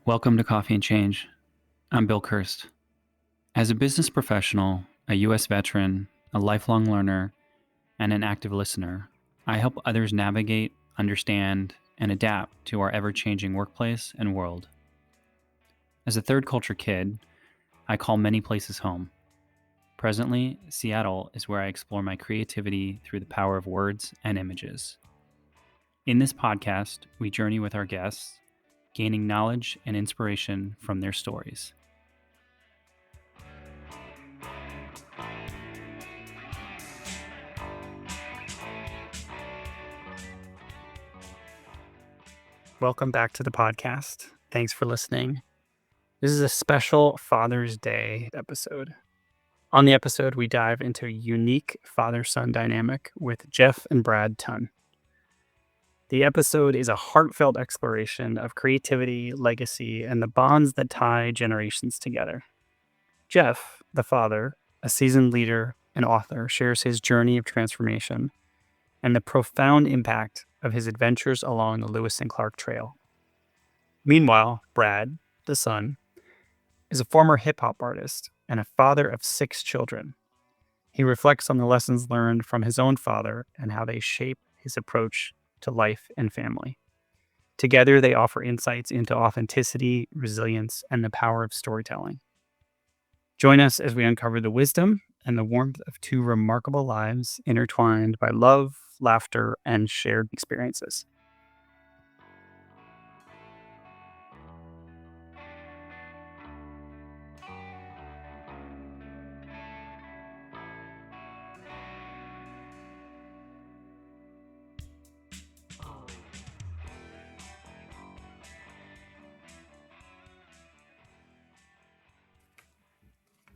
Welcome to Coffee and Change. I'm Bill Kirst. As a business professional, a U.S. veteran, a lifelong learner, and an active listener, I help others navigate, understand, and adapt to our ever-changing workplace and world. As a third culture kid, I call many places home. Presently, Seattle is where I explore my creativity through the power of words and images. In this podcast, we journey with our guests, gaining knowledge and inspiration from their stories. Welcome back to the podcast. Thanks for listening. This is a special Father's Day episode. On the episode, we dive into a unique father-son dynamic with Jeff and Brad Tunn. The episode is a heartfelt exploration of creativity, legacy, and the bonds that tie generations together. Jeff, the father, a seasoned leader and author, shares his journey of transformation and the profound impact of his adventures along the Lewis and Clark Trail. Meanwhile, Brad, the son, is a former hip-hop artist and a father of 6 children. He reflects on the lessons learned from his own father and how they shape his approach to life and family. Together, they offer insights into authenticity, resilience, and the power of storytelling. Join us as we uncover the wisdom and the warmth of 2 remarkable lives intertwined by love, laughter, and shared experiences.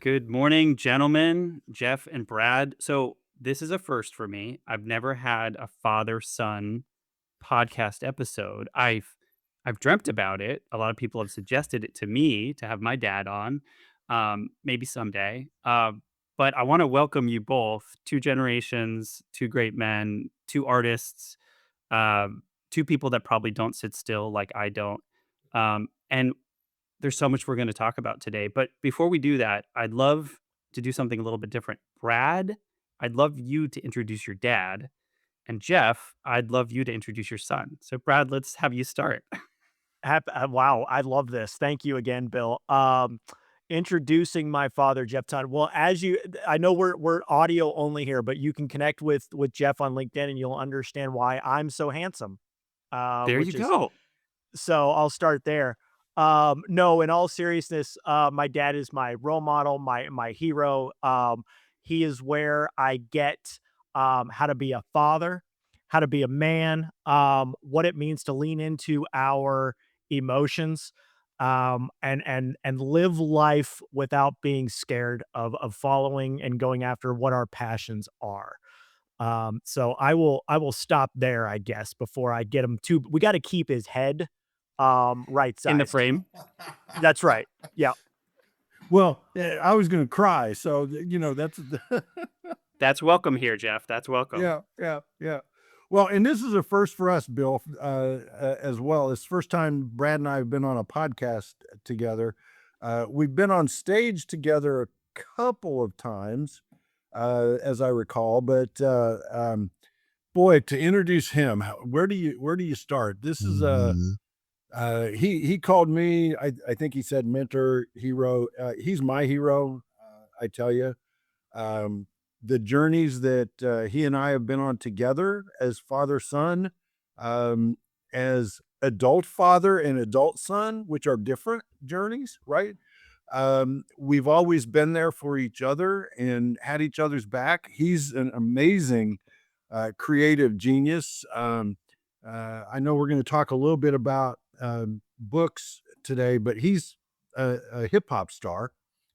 Good morning, gentlemen, Jeff and Brad. So this is a first for me. I've never had a father-son podcast episode. I've dreamt about it. A lot of people have suggested it to me to have my dad on, maybe someday. But I want to welcome you both. 2 generations, 2 great men, 2 artists, 2 people that probably don't sit still like I don't. And there's so much we're going to talk about today. But before we do that, I'd love to do something a little bit different. Brad, I'd love you to introduce your dad. And Jeff, I'd love you to introduce your son. So, Brad, let's have you start. Wow, I love this. Thank you again, Bill. Introducing my father, Jeff Tunn. Well, I know we're audio only here, but you can connect with Jeff on LinkedIn, and you'll understand why I'm so handsome. There you Which is go. so I'll start there. No, in all seriousness, my dad is my role model, my hero. He is where I get how to be a father, how to be a man, what it means to lean into our emotions, and live life without being scared of following and going after what our passions are. So I will stop there, I guess, before I get him too. We got to keep his head right In the sized. frame. That's right. Yeah. Well, I was going to cry. So, that's, That's welcome here, Jeff. That's welcome. yeah. Well, and this is a first for us, Bill, as well. It's the first time Brad and I have been on a podcast together. We've been on stage together a couple of times, as I recall, but, boy, to introduce him, where do you start? This is he called me, I think he said mentor, hero. He's my hero. I tell you, the journeys that he and I have been on together as father son, as adult father and adult son, which are different journeys, right? We've always been there for each other and had each other's back. He's an amazing creative genius. I know we're going to talk a little bit about books today, but he's a hip hop star,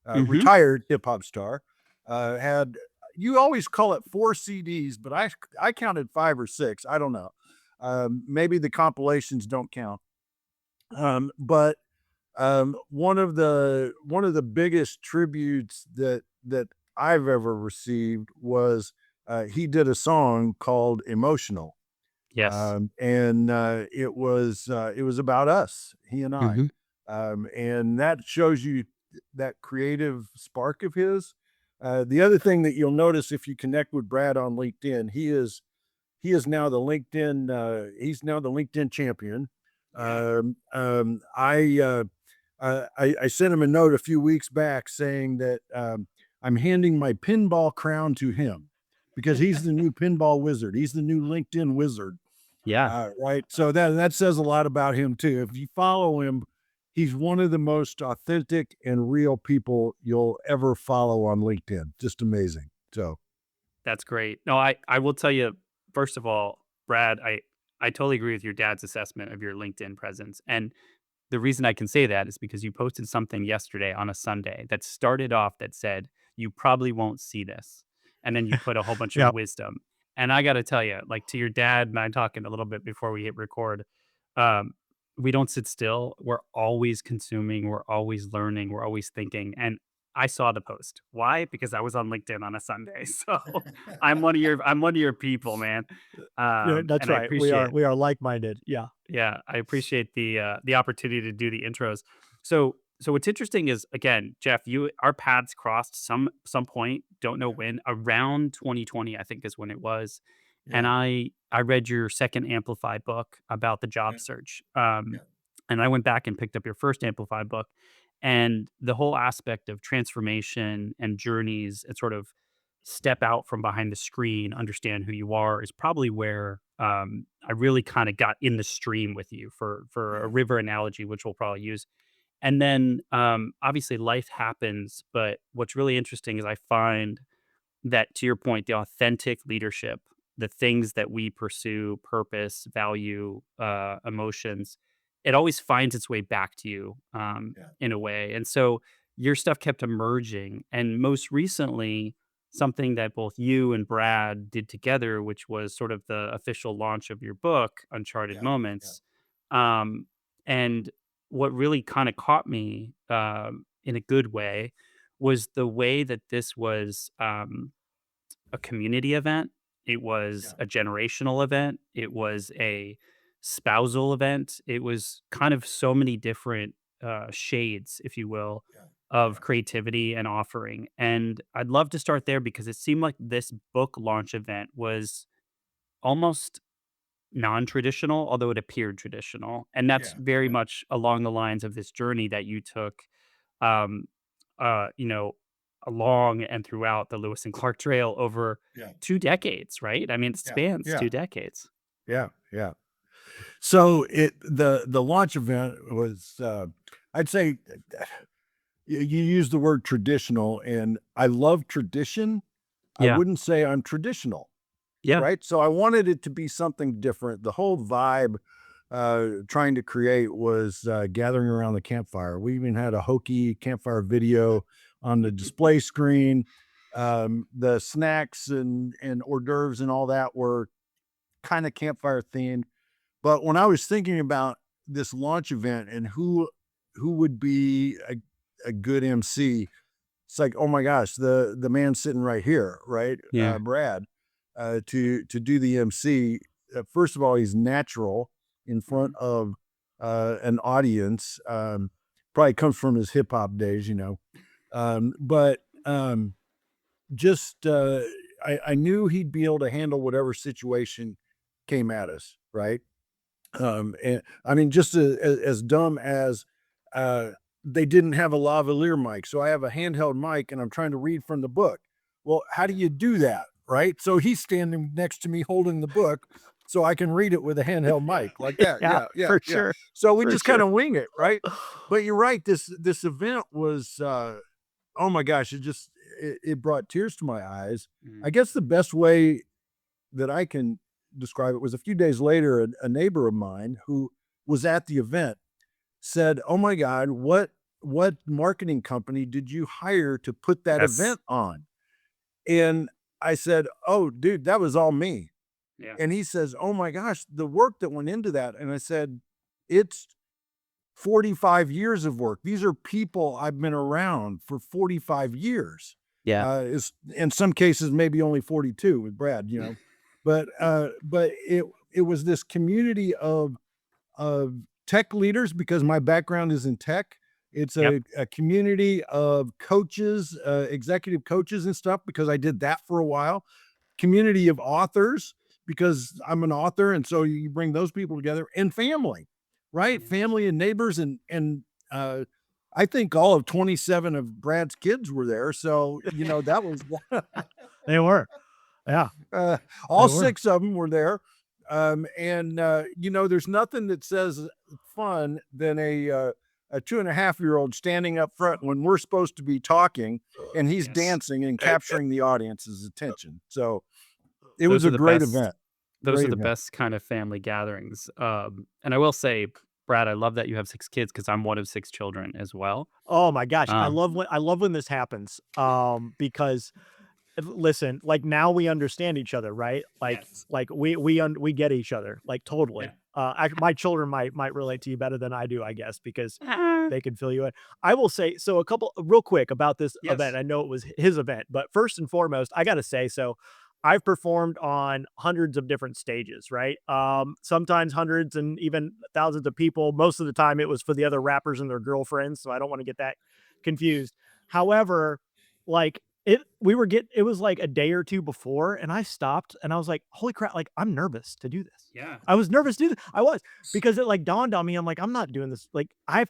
retired hip hop star. Had You always call it 4 CDs, but I counted 5 or 6. I don't know. Maybe the compilations don't count. But one of the biggest tributes that I've ever received was he did a song called "Emotional." Yes. And it was about us, he and I. And that shows you that creative spark of his. The other thing that you'll notice if you connect with Brad on LinkedIn, he is now the LinkedIn he's now the LinkedIn champion. Yeah. I sent him a note a few weeks back saying that I'm handing my pinball crown to him because he's the new pinball wizard. He's the new LinkedIn wizard. Yeah. Right. So that says a lot about him too. If you follow him, he's one of the most authentic and real people you'll ever follow on LinkedIn. Just amazing. So That's great. No, I will tell you, first of all, Brad, I totally agree with your dad's assessment of your LinkedIn presence. And the reason I can say that is because you posted something yesterday on a Sunday that started off that said, "You probably won't see this." And then you put a whole bunch of Yeah. wisdom. And I gotta tell you, like, to your dad and I talking a little bit before we hit record, um, we don't sit still. We're always consuming, we're always learning, we're always thinking. And I saw the post. Why? Because I was on LinkedIn on a Sunday. So I'm one of your people, man. Yeah, that's And I right. We appreciate are it. we are like-minded. Yeah. Yeah, I appreciate the opportunity to do the intros. So what's interesting is, again, Jeff, you our paths crossed some point, don't know when, around 2020, I think is when it was. And yeah, I read your second Amplify book about the yeah, job search. yeah, And I went back and picked up your first Amplify book, and the whole aspect of transformation and journeys and sort of step out from behind the screen, understand who you are is probably where I really kind of got in the stream with you for a yeah, river analogy, which we'll probably use. And then obviously life happens, but what's really interesting is I find that, to your point, the authentic leadership, the things that we pursue, purpose, value, emotions, it always finds its way back to you yeah, in a way. And so your stuff kept emerging. And most recently, something that both you and Brad did together, which was sort of the official launch of your book, Uncharted yeah, yeah, Moments. Um, and what really kind of caught me in a good way was the way that this was a community event. It was yeah, a generational event. It was a spousal event. It was kind of so many different shades, if you will, yeah, of yeah, creativity and offering. And I'd love to start there because it seemed like this book launch event was almost non-traditional, although it appeared traditional. And that's yeah, very yeah, much along the lines of this journey that you took, um, uh, you know, along and throughout the Lewis and Clark Trail over yeah, 2 decades, right? I mean, it yeah, spans yeah, 2 decades. yeah, yeah. So the launch event was I'd say you use the word traditional, and I love tradition. I Yeah. wouldn't say I'm traditional, Yeah. right? So I wanted it to be something different. The whole vibe trying to create was gathering around the campfire. We even had a hokey campfire video on the display screen. The snacks and hors d'oeuvres and all that were kind of campfire themed. But when I was thinking about this launch event and who would be a good MC, it's like, oh my gosh, the man sitting right here, right? Yeah. Brad, to do the MC. First of all, he's natural in front Mhm. of an audience. Probably comes from his hip hop days, but just I knew he'd be able to handle whatever situation came at us, right? And I mean, just as dumb as uh, they didn't have a lavalier mic, so I have a handheld mic and I'm trying to read from the book. Well, how do you do that, right? So he's standing next to me holding the book, so I can read it with a handheld mic like that. Yeah, Yeah, yeah, for yeah. sure. So we For just kind sure. of wing it, right? But you're right. This event was oh my gosh, it brought tears to my eyes. I Mm. guess the best way that I can describe it was a few days later, a neighbor of mine who was at the event said, "Oh my God, what marketing company did you hire to put that That's event on?" And I said, "Oh, dude, that was all me." yeah. And he says, "Oh my gosh, the work that went into that." And I said, "It's 45 years of work. These are people I've been around for 45 years. Yeah. Is in some cases maybe only 42 with Brad. But it was this community of tech leaders because my background is in tech. It's Yep. a community of coaches, executive coaches and stuff because I did that for a while. Community of authors because I'm an author, and so you bring those people together, and family, right? Family and neighbors, uh, I think all of 27 of Brad's kids were there. So, that was They were. Yeah, uh, they all were. 6 of them were there. There's nothing that says fun than a 2.5-year-old standing up front when we're supposed to be talking and he's Yes. dancing and capturing the audience's attention. So it was Those are a the great best event. those are Great the event. best kind of family gatherings, and I will say, Brad, I love that you have 6 kids because 'cause I'm one of 6 children as well. Oh my gosh, Um I love when this happens, because listen, like, now we understand each other, right? Yes. Like, we get each other, like, Yeah. totally. My children might relate to you better than I do, I guess, because Ah, they can fill you in. I will say so a couple real quick about this event. yes. I know it was his event, but first and foremost, I gotta say, so I've performed on hundreds of different stages, right? Sometimes hundreds and even thousands of people. Most of the time, it was for the other rappers and their girlfriends, so I don't want to get that confused. However, like it was like a day or two before, and I stopped and I was like, holy crap, like I'm nervous to do this. Yeah. I was nervous to do this. I was because it like dawned on me. I'm like, I'm not doing this. Like, I'm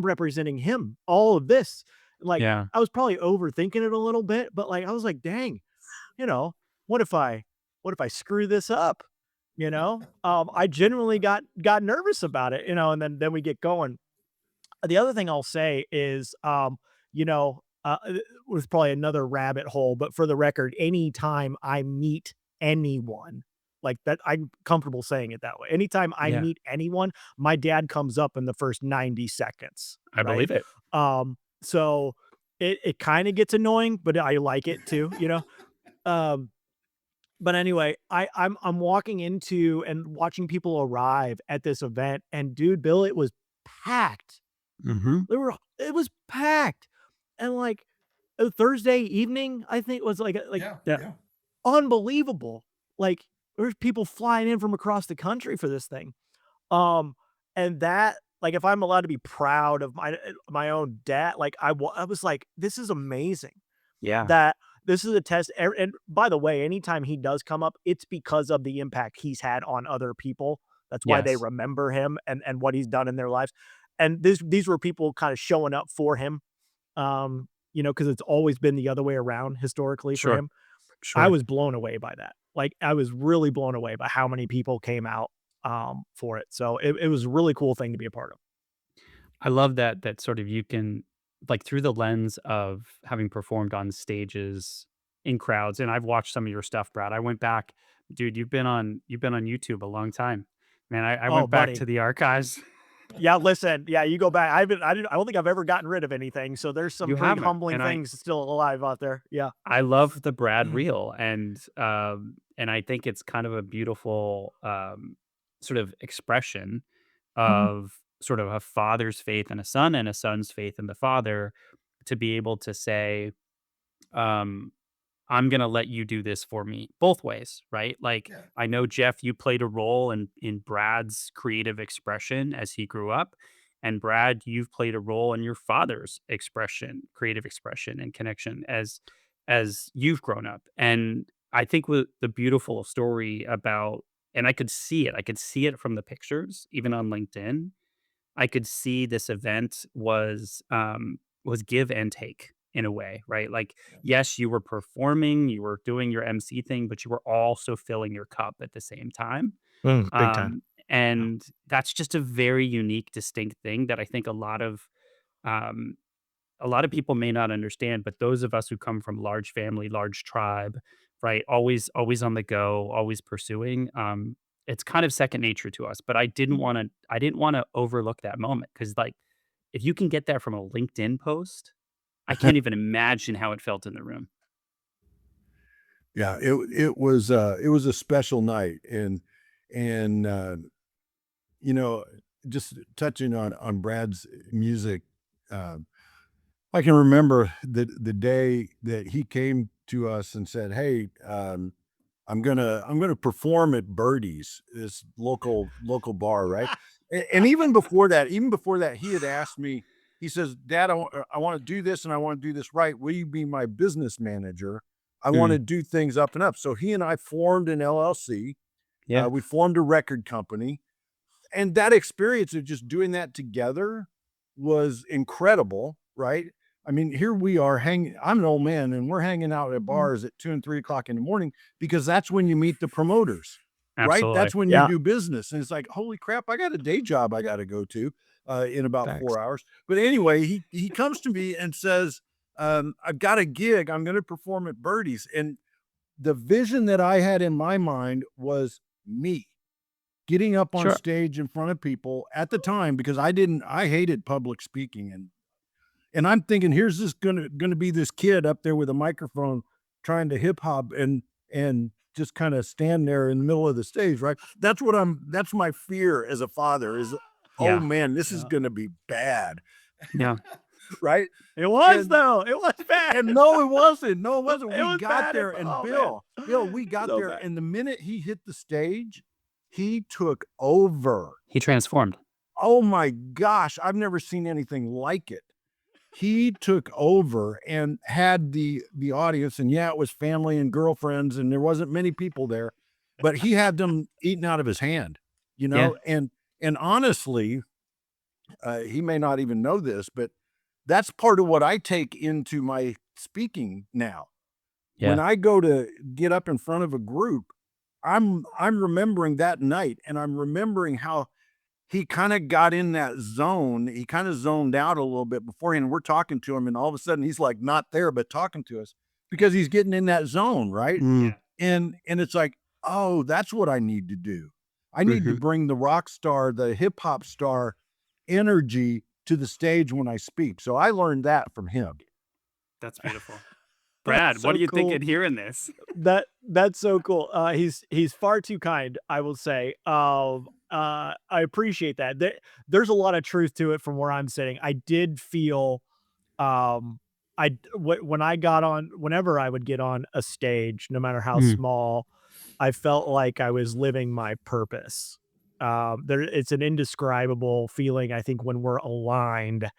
representing him, all of this. Like, Yeah. I was probably overthinking it a little bit, but like, I was like, dang, you know, what if I, what if I screw this up? I genuinely got nervous about it, and then we get going. The other thing I'll say is, it was probably another rabbit hole, but for the record, anytime I meet anyone like that, I'm comfortable saying it that way. Anytime I Yeah. meet anyone, my dad comes up in the first 90 seconds, I right? believe it. So it kind of gets annoying, but I like it too. Um, but anyway, I'm walking into and watching people arrive at this event, and dude, Bill, it was packed. Mhm. It was packed, and, like, a Thursday evening, I think was, Yeah, Yeah. yeah. unbelievable. Like, there's people flying in from across the country for this thing. Um, and that like, if I'm allowed to be proud of my own dad, like, I was like, "This is amazing." Yeah. That this is a test and by the way, anytime he does come up, it's because of the impact he's had on other people. That's why they Yes. remember him and what he's done in their lives. And these were people kinda showing up for him, because it's always been the other way around historically for Sure. him. I Sure. was blown away by that. Like, I was really blown away by how many people came out, for it. So it was a really cool thing to be a part of. I love that sort of you can like, through the lens of having performed on stages in crowds, and I've watched some of your stuff, Brad. I went back dude, you've been on YouTube a long time. Man, I Oh, went back buddy. to the archives. Yeah, listen, yeah, you go back. I don't think I've ever gotten rid of anything, so there's some You pretty haven't, humbling and I things still alive out there. Yeah. I love the Brad reel, and I think it's kind of a beautiful, sort of expression of sort of a father's faith in a son and a son's faith in the father to be able to say, um I'm gonna let you do this for me both ways, right? Like Yeah. I know Jeff, you played a role in Brad's creative expression as he grew up, and Brad, you've played a role in your father's expression, creative expression, and connection as you've grown up. And I think with the beautiful story about, and I could see it from the pictures, even on LinkedIn. I could see this event was give and take in a way, right? Like, yes, you were performing, you were doing your MC thing, but you were also filling your cup at the same time. Big time. Um, Yeah. and that's just a very unique, distinct thing that I think um, a lot of people may not understand, but those of us who come from large family, large tribe, right? Always on the go, always pursuing. It's kind of second nature to us. But I didn't want to overlook that moment because like if you can get that from a LinkedIn post, I can't even imagine how it felt in the room. Yeah, it was a special night, and you know, just touching on Brad's music, um, I can remember the day that he came to us and said, "Hey, I'm gonna perform at Birdie's, this local bar, right?" And even before that, he had asked me, he says, Dad, I want to do this and I want to do this right. Will you be my business manager? I want Mm, to do things up and up. So he and I formed an LLC. yeah, We formed a record company. And that experience of just doing that together was incredible, right? I mean, here we are hanging. I'm an old man, and we're hanging out at bars at 2 and 3 o'clock in the morning because that's when you meet the promoters, right? absolutely. That's when you Yeah. do business. And it's like, holy crap, I got a day job I got to go to in about Thanks. 4 hours. But anyway, he comes to me and says, I've got a gig. I'm going to perform at Birdie's. And the vision that I had in my mind was me getting up on Sure. stage in front of people at the time because I hated public speaking, and I'm thinking, here's this gonna be this kid up there with a microphone trying to hip hop and just kind of stand there in the middle of the stage, right? That's my fear as a father is, oh Yeah. man, this is Yeah. gonna be bad, Yeah. right? It was And though. It was bad. and no, it wasn't. No, it wasn't. It We was got bad. there, and Oh man. Bill, we got So there, bad. and the minute he hit the stage, he took over. He transformed. Oh my gosh, I've never seen anything like it. He took over and had the audience, and yeah, it was family and girlfriends, and there wasn't many people there, but he had them eating out of his hand, you Yeah. know? And honestly, he may not even know this, but that's part of what I take into my speaking now. When Yeah. I go to get up in front of a group, I'm remembering that night, and I'm remembering how he kinda got in that zone. He kinda zoned out a little bit beforehand, and we're talking to him, and all of a sudden, he's, like, not there, but talking to us because he's getting in that zone, right? Mm, And it's like, "Oh, that's what I need to do. I need to mhm. bring the rock star, the hip hop star energy to the stage when I speak." So I learned that from him. That's beautiful. That's Brad, what so do you think cool. in hearing this? That's so cool. He's far too kind, I will say. I appreciate that. There's a lot of truth to it from where I'm sitting. I did feel um when I got on whenever I would get on a stage, no matter how Mm, small, I felt like I was living my purpose. It's an indescribable feeling, I think, when we're aligned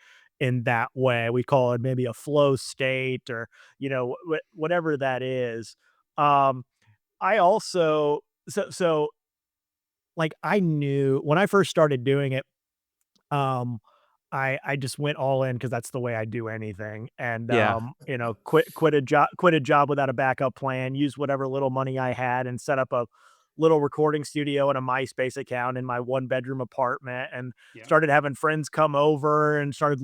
in that way. We call it maybe a flow state or, whatever that is. Um, I also so like I knew when I first started doing it, um, I just went all in because that's the way I do anything, and, yeah. quit a job without a backup plan, use whatever little money I had, and set up a little recording studio and a MySpace account in my one-bedroom apartment, and Yeah. started having friends come over and started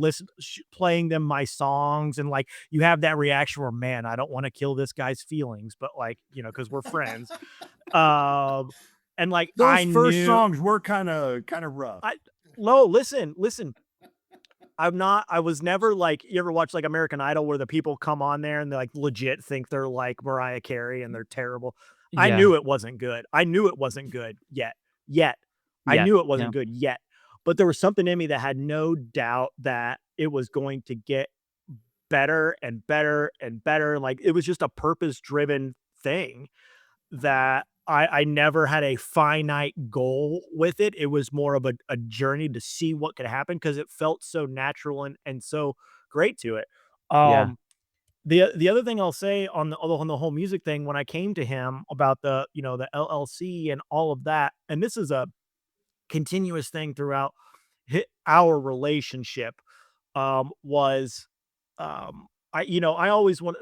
playing them my songs, and, like, you have that reaction where, "Man, I don't wanna kill this guy's feelings," but, like, because 'cause we're friends. Um, and, like, Those first songs were kinda rough. I no, listen. I was never like you ever watch, like, American Idol where the people come on there and they, like, legit think they're like Mariah Carey and they're terrible? I Yeah. knew it wasn't good. I knew it wasn't good yet. I Yeah. knew it Yeah. wasn't good yet, but there was something in me that had no doubt that it was going to get better and better and better, like, it was just a purpose-driven thing that I never had a finite goal with it. It was more of a journey to see what could happen because it felt so natural and so great to it. Yeah. Um, the other thing I'll say on the whole music thing, when I came to him about the LLC and all of that, and this is a continuous thing throughout our relationship, was I always want.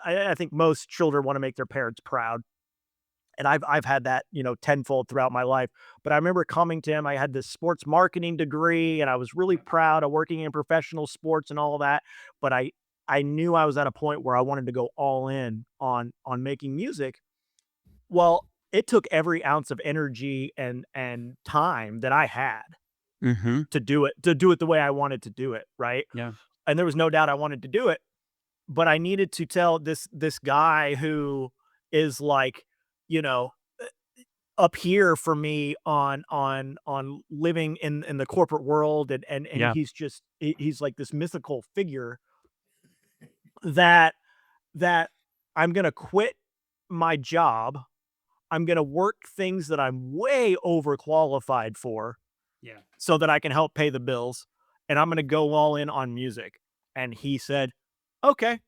I think most children want to make their parents proud, and I've had that, tenfold throughout my life. But I remember coming to him, I had this sports marketing degree and I was really proud of working in professional sports and all of that. But I knew I was at a point where I wanted to go all in on making music. Well, it took every ounce of energy and time that I had Mhm. to do it the way I wanted to do it, right? Yeah. And there was no doubt I wanted to do it, but I needed to tell this guy who is like, you know, up here for me on living in the corporate world and Yeah. he's like this mythical figure that that I'm gonna quit my job. I'm gonna work things that I'm way overqualified for, Yeah. so that I can help pay the bills, and I'm gonna go all in on music." And he said, "Okay."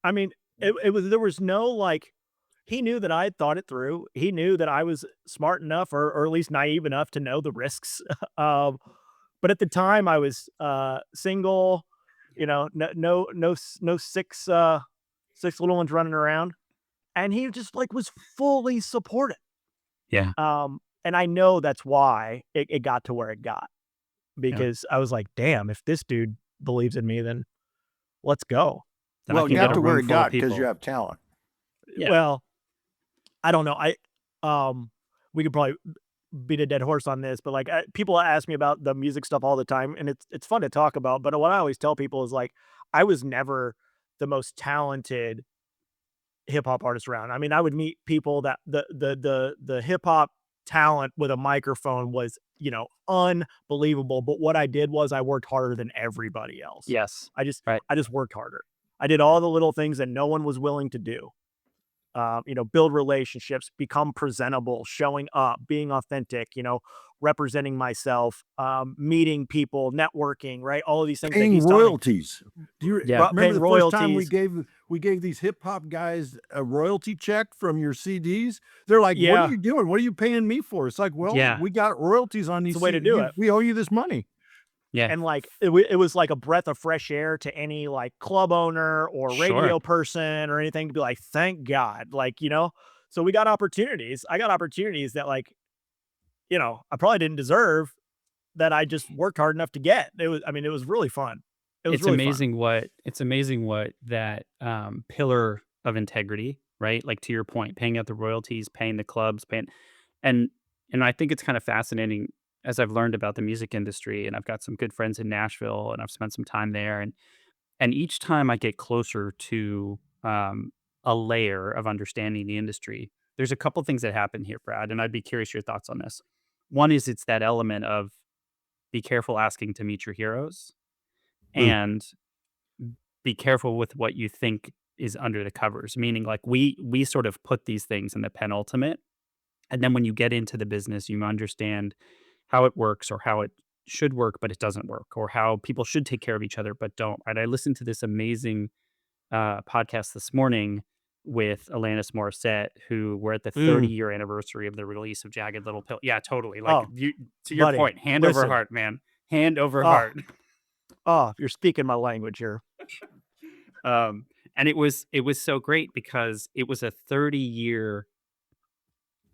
I mean, it was there was no, like, he knew that I had thought it through. He knew that I was smart enough or at least naive enough to know the risks. Um, but at the time I was, single, you know, no 6 little ones running around, and he just, like, was fully supportive. Yeah. And I know that's why it got to where it got, Yeah. because I was like, "Damn, if this dude believes in me, then let's go." Then I Well, it can You get got a to know? where room it full of got because you people. have talent. Yeah. Well, I don't know. Um, we could probably beat a dead horse on this, but, like, people ask me about the music stuff all the time, and it's fun to talk about, but what I always tell people is, like, I was never the most talented hip hop artist around. I mean, I would meet people that the hip hop talent with a microphone was, unbelievable, but what I did was I worked harder than everybody else. Yes. I just Right. I just worked harder. I did all the little things that no one was willing to do. Build relationships, become presentable, showing up, being authentic, representing myself, meeting people, networking, right? All of these things that Paying he's telling me, royalties. Do you Yeah. remember paying the first time royalties. we gave these hip hop guys a royalty check from your CDs? They're like, "What are Yeah, you doing? What are you paying me for?" It's like, "Well, Yeah. we got royalties on it's these a way to C do it. we owe you this money." Yeah. And like it was like a breath of fresh air to any like club owner or Sure. radio person or anything to be like, thank God, So we got opportunities. I got opportunities that I probably didn't deserve, that I just worked hard enough to get. I mean, it was really fun. It was really fun. It's amazing what that, pillar of integrity, right? Like, to your point, paying out the royalties, paying the clubs, paying and and I think it's kind of fascinating as I've learned about the music industry, and I've got some good friends in Nashville, and I've spent some time there, and each time I get closer to, a layer of understanding the industry, there's a couple things that happen here, Brad, and I'd be curious your thoughts on this. One is it's that element of be careful asking to meet your heroes, Mm. and be careful with what you think is under the covers, meaning, like, we sort of put these things in the penultimate, and then when you get into the business, you understand how it works or how it should work, but it doesn't work, or how people should take care of each other but don't, right? I listened to this amazing, podcast this morning with Alanis Morissette, who were at the Mm. 30-year anniversary of the release of Jagged Little Pill. Yeah, totally, like, Oh, you to your buddy, point, hand over listen. heart, man. Hand over Oh, heart. you're speaking my language here. Um, and it was so great because it was a 30-year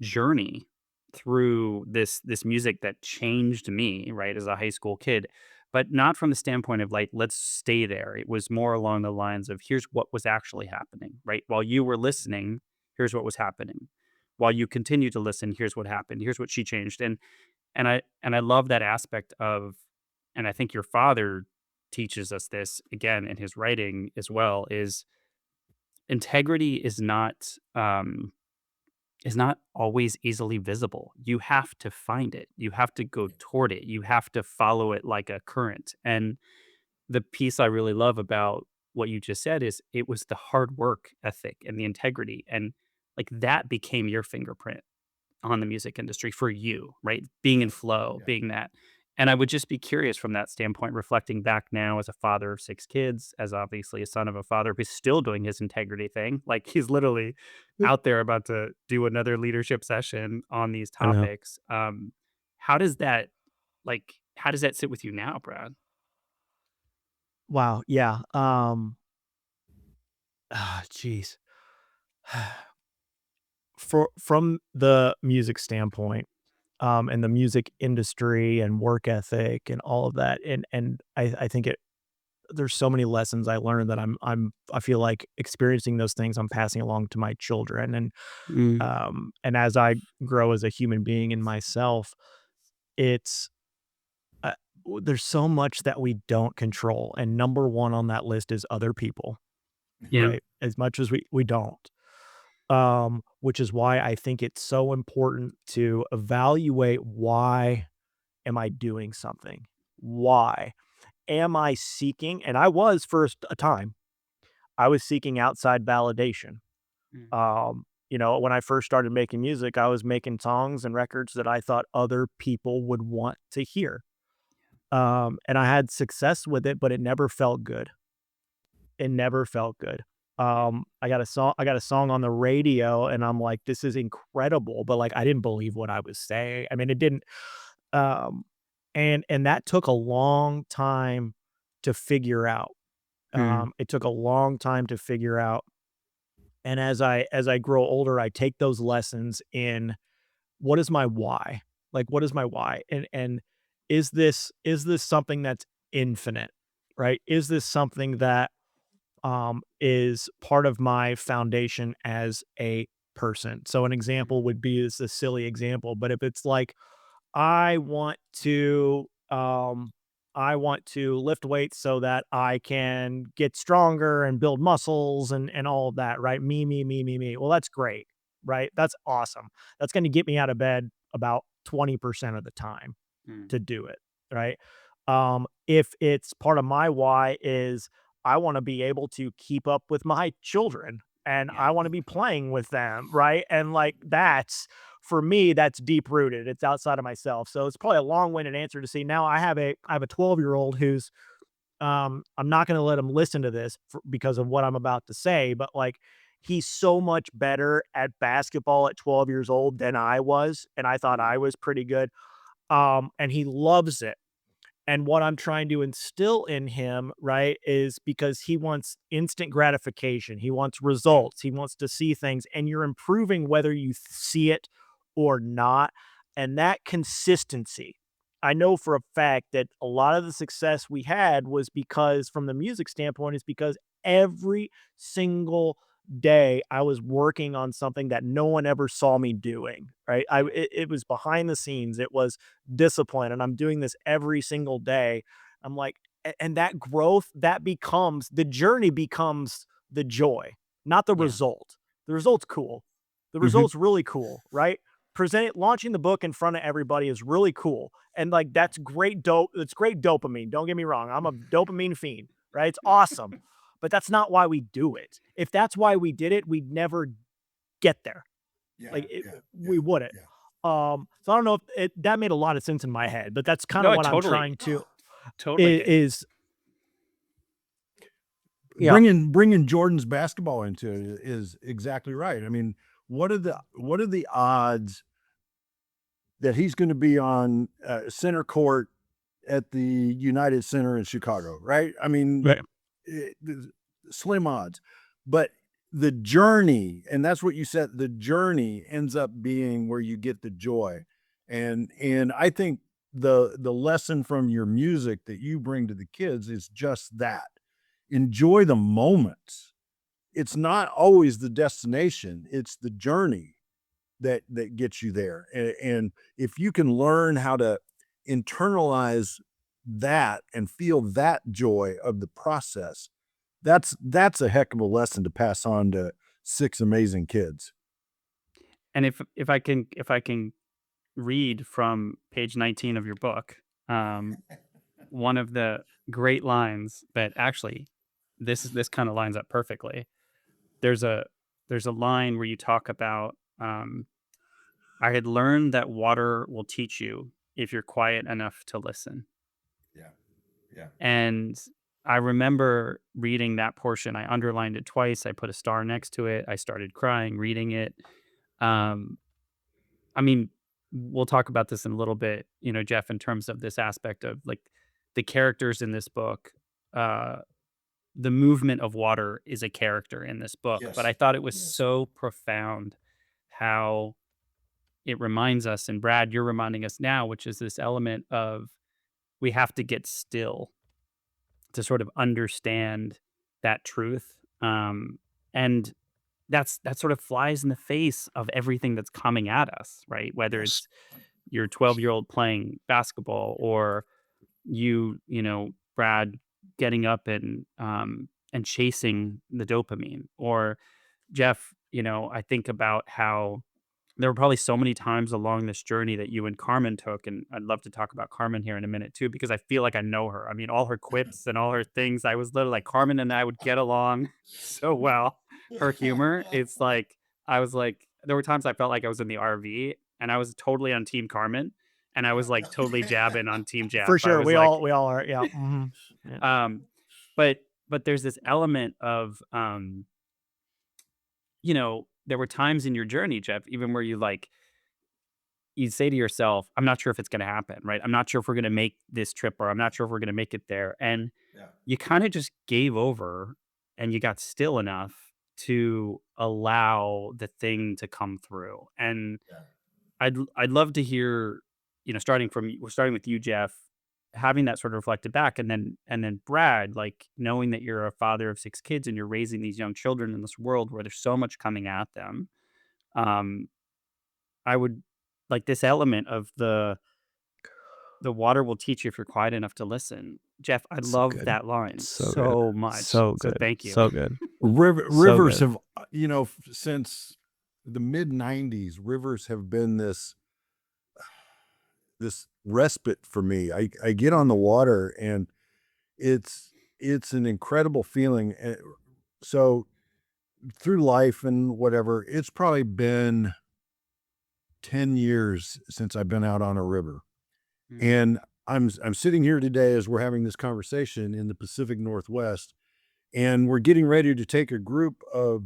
journey through this music that changed me, right, as a high school kid, but not from the standpoint of, like, let's stay there. It was more along the lines of here's what was actually happening, right? While you were listening, here's what was happening. While you continue to listen, here's what happened. Here's what she changed. And I love that aspect of, and I think your father teaches us this again in his writing as well, is integrity is not always easily visible. You have to find it. You have to go toward it. You have to follow it like a current. And the piece I really love about what you just said is it was the hard work ethic and the integrity, and, like, that became your fingerprint on the music industry for you, right? Being in Yeah. flow, Yeah. being that. And I would just be curious from that standpoint, reflecting back now as a father of 6 kids, as obviously a son of a father who's still doing his integrity thing. Like, he's literally out there about to do another leadership session on these I know. topics. How does that how does that sit with you now, Brad? Wow. Yeah. Jeez. From the music standpoint, and the music industry and work ethic and all of that, and I think there's so many lessons I learned that I feel like experiencing those things I'm passing along to my children, Mm, and as I grow as a human being in myself, it's uh, there's so much that we don't control, and number one on that list is other people, yeah, right? As much as we don't. Which is why I think it's so important to evaluate, why am I doing something? Why? Am I seeking, and I was for a time, I was seeking outside validation. mm, when I first started making music, I was making songs and records that I thought other people would want to hear. And I had success with it, but it never felt good. It never felt good. I got a song on the radio and I'm like, this is incredible, but like I didn't believe what I was saying. I mean, it didn't um and that took a long time to figure out. Mm. It took a long time to figure out. And as I grow older, I take those lessons in what is my why? Like what is my why? And is this something that's infinite? Right? Is this something that is part of my foundation as a person? So an example would be, it's a silly example, but if it's like I want to I want to lift weights so that I can get stronger and build muscles and all of that, right? Me. Well, that's great, right? That's awesome. That's going to get me out of bed about 20% of the time Mm. to do it, right? If it's part of my why is I want to be able to keep up with my children and Yeah. I want to be playing with them, right? And like that's for me, that's deep rooted. It's outside of myself. So it's probably a long-winded answer to see. Now I have a 12-year-old who's I'm not going to let him listen to this because of what I'm about to say, but like he's so much better at basketball at 12 years old than I was, and I thought Mm. I was pretty good. And he loves it. And what I'm trying to instill in him, right, is because he wants instant gratification. He wants results. He wants to see things, and you're improving whether you see it or not. And that consistency, I know for a fact that a lot of the success we had was because, from the music standpoint, is because every single day I was working on something that no one ever saw me doing, right? It was behind the scenes. It was discipline, and I'm doing this every single day. I'm like, and that growth, that becomes the journey, becomes the joy, not the Yeah. result. The result's cool. The Mhm. result's really cool, right? Launching the book in front of everybody is really cool. And like that's great dope. It's great dopamine. Don't get me wrong. I'm a dopamine fiend, right? It's awesome. But that's not why we do it. If that's why we did it, we'd never get there. Yeah, Like yeah, we yeah, wouldn't. yeah. So I don't know if that made a lot of sense in my head, but that's kind No, of it what I'm totally, trying to totally did. is yeah. Bringing Jordan's basketball into it is exactly right. I mean, what are the odds that he's going to be on center court at the United Center in Chicago, right? I mean, Right. slim odds. But the journey, and that's what you said, the journey ends up being where you get the joy. And I think the lesson from your music that you bring to the kids is just that. Enjoy the moments. It's not always the destination, it's the journey that gets you there. And if you can learn how to internalize that and feel that joy of the process, that's a heck of a lesson to pass on to 6 amazing kids. And if I can read from page 19 of your book, um, one of the great lines that actually this kind of lines up perfectly. There's a there's a line where you talk about I had learned that water will teach you if you're quiet enough to listen. Yeah, yeah. And I remember reading that portion. I underlined it twice. I put a star next to it. I started crying reading it. Um, I mean, we'll talk about this in a little bit, Jeff, in terms of this aspect of like the characters in this book. Uh, the movement of water is a character in this book, but I Yes, thought it was yes. so profound how it reminds us, and Brad, you're reminding us now, which is this element of we have to get still to sort of understand that truth. And that sort of flies in the face of everything that's coming at us, right? Whether Yes. it's your 12-year-old playing basketball or Brad getting up and chasing the dopamine, or Jeff, I think about how there were probably so many times along this journey that you and Carmen took, and I'd love to talk about Carmen here in a minute too, because I feel like I know her. I mean, all her quips and all her things, I was literally like Carmen and I would get along so well. Her humor, it's like I was like, there were times I felt like I was in the RV and I was totally on Team Carmen, and I was like totally jabbing on Team For Jeff. I sure. was We like, all are. Yeah. Yeah. um, but there's this element of there were times in your journey, Jeff, even where you say to yourself, I'm not sure if it's going to happen, right? I'm not sure if we're going to make this trip, or I'm not sure if we're going to make it there. And Yeah. you kind of just gave over and you got still enough to allow the thing to come through. And Yeah. I'd love to hear, we're starting with you, Jeff, having that sort of reflected back, and then Brad, like knowing that you're a father of 6 kids and you're raising these young children in this world where there's so much coming at them. Um, I would like this element of the water will teach you if you're quiet enough to listen. Jeff, I So love good. that line So good. so much. So So good. thank you. So good. So Rivers good. have, since the mid '90s, rivers have been this respite for me. I get on the water and it's an incredible feeling. So through life and whatever, it's probably been 10 years since I've been out on a river. Mm. And I'm sitting here today as we're having this conversation in the Pacific Northwest, and we're getting ready to take a group of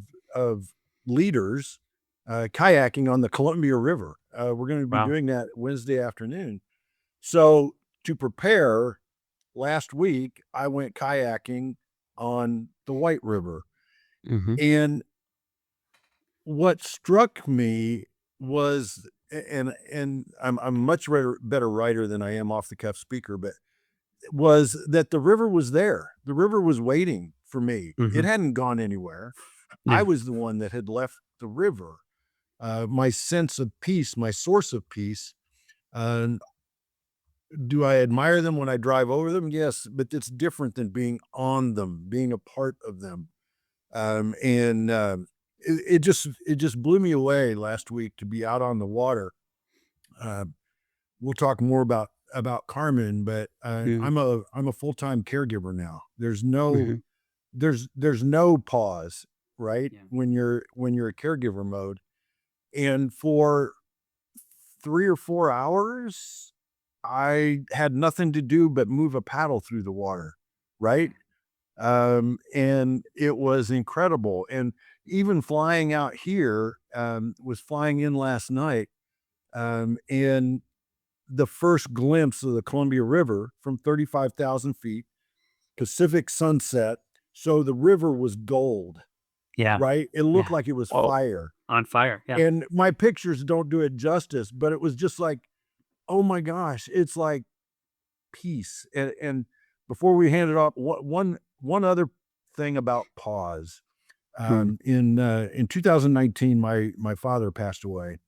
leaders kayaking on the Columbia River. We're going to be Wow. doing that Wednesday afternoon. So to prepare, last week I went kayaking on the White River, Mhm. and what struck me was, and I'm a much better writer than I am off the cuff speaker, but was that the river was there. The river was waiting for me. It Mhm. hadn't gone anywhere. I Yeah. was the one that had left the river. My sense of peace, my source of peace. Uh, do I admire them when I drive over them? Yes, but it's different than being on them, being a part of them. And it just blew me away last week to be out on the water. Uh, we'll talk more about Carmen, but Mm. I'm a full-time caregiver now. There's no Mhm. there's no pause, right? Yeah. When you're a caregiver mode. And for 3 or 4 hours, I had nothing to do but move a paddle through the water, right? And it was incredible. And even flying out here, was flying in last night, and the first glimpse of the Columbia River from 35,000 feet, Pacific sunset. So the river was gold, Yeah. right? It looked Yeah. like it was Whoa. fire. On fire. Yeah. And my pictures don't do it justice, but it was just like, oh my gosh, it's like peace. And before we hand it off, one other thing about pause. Hmm. In 2019, my father passed away,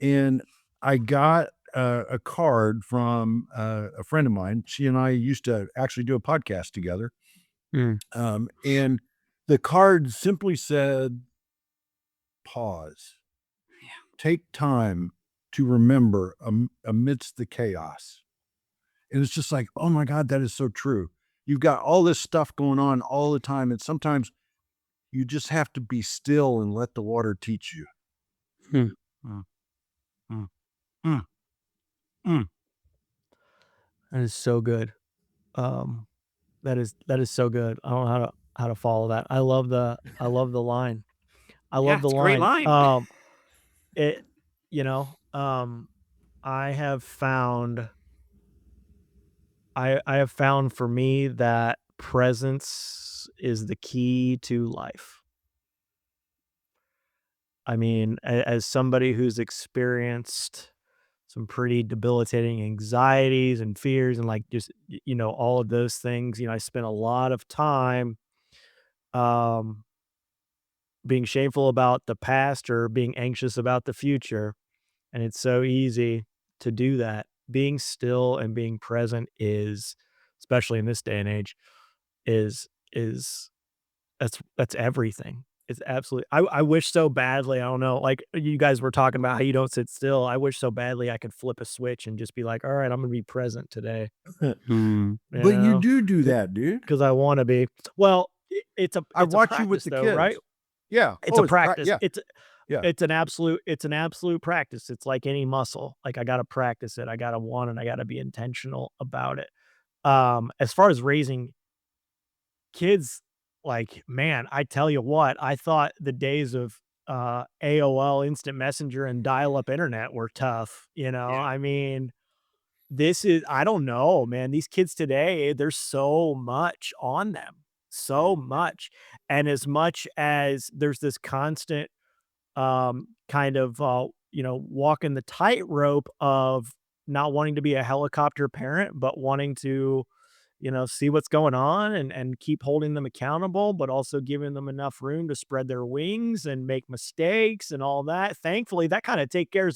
and I got a card from a friend of mine. She and I used to actually do a podcast together, Mm. and the card simply said, "Pause. Take time to remember amidst the chaos." And it's just like, oh my God, that is so true. You've got all this stuff going on all the time, and sometimes you just have to be still and let the water teach you. Hmm. Mm, mm, mm, mm. That is so good. Um, that is so good. I don't know how to follow that. I love the line. I Yeah. love the It's a great line. line. It, you know, um, I have found I have found for me that presence is the key to life. I mean, as somebody who's experienced some pretty debilitating anxieties and fears and like just all of those things, I spent a lot of time um being shameful about the past or being anxious about the future, and it's so easy to do that. Being still and being present is, especially in this day and age, is that's everything. It's absolutely I wish so badly, I don't know, like, you guys were talking about how you don't sit still. I wish so badly I could flip a switch and just be like, "All right, I'm gonna be present today," Mm. you But you know, do that, dude. because I wanna be. Well, it's a I it's a watch you with practice the though, right? kids. Yeah. It's Oh, a practice. yeah. Yeah. it's an absolute practice. It's like any muscle. Like I got to practice it. I got to want it. I got to be intentional about it. As far as raising kids, like, man, I tell you what, I thought the days of AOL instant messenger and dial-up internet were tough, you know? Yeah. I mean, this is I don't know, man. These kids today, there's so much on them, so much. And as much as there's this constant kind of walking the tightrope of not wanting to be a helicopter parent, but wanting to see what's going on and keep holding them accountable, but also giving them enough room to spread their wings and make mistakes and all that. Thankfully, that kind of takes care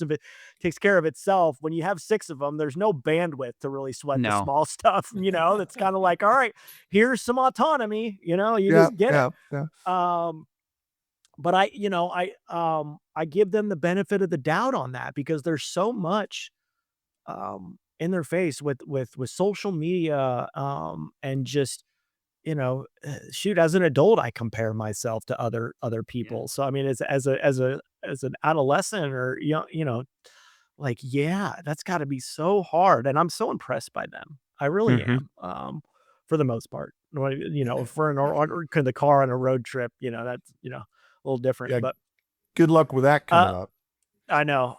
of itself. When you have 6 of them, there's no bandwidth to really sweat the No. small stuff, that's kind of like, all right, here's some autonomy, you Yeah. just get it. Yeah. Yeah. Um, but I give them the benefit of the doubt on that because there's so much in their face with social media, and just, shoot, as an adult, I compare myself to other Yeah. people. So, I mean, as an adolescent or, like, yeah, that's gotta be so hard, and I'm so impressed by them. I really Mhm. am, for the most part. If we're in Yeah. the car on a road trip, that's, a little different, Yeah. but, Good luck with that uh, coming up. I know,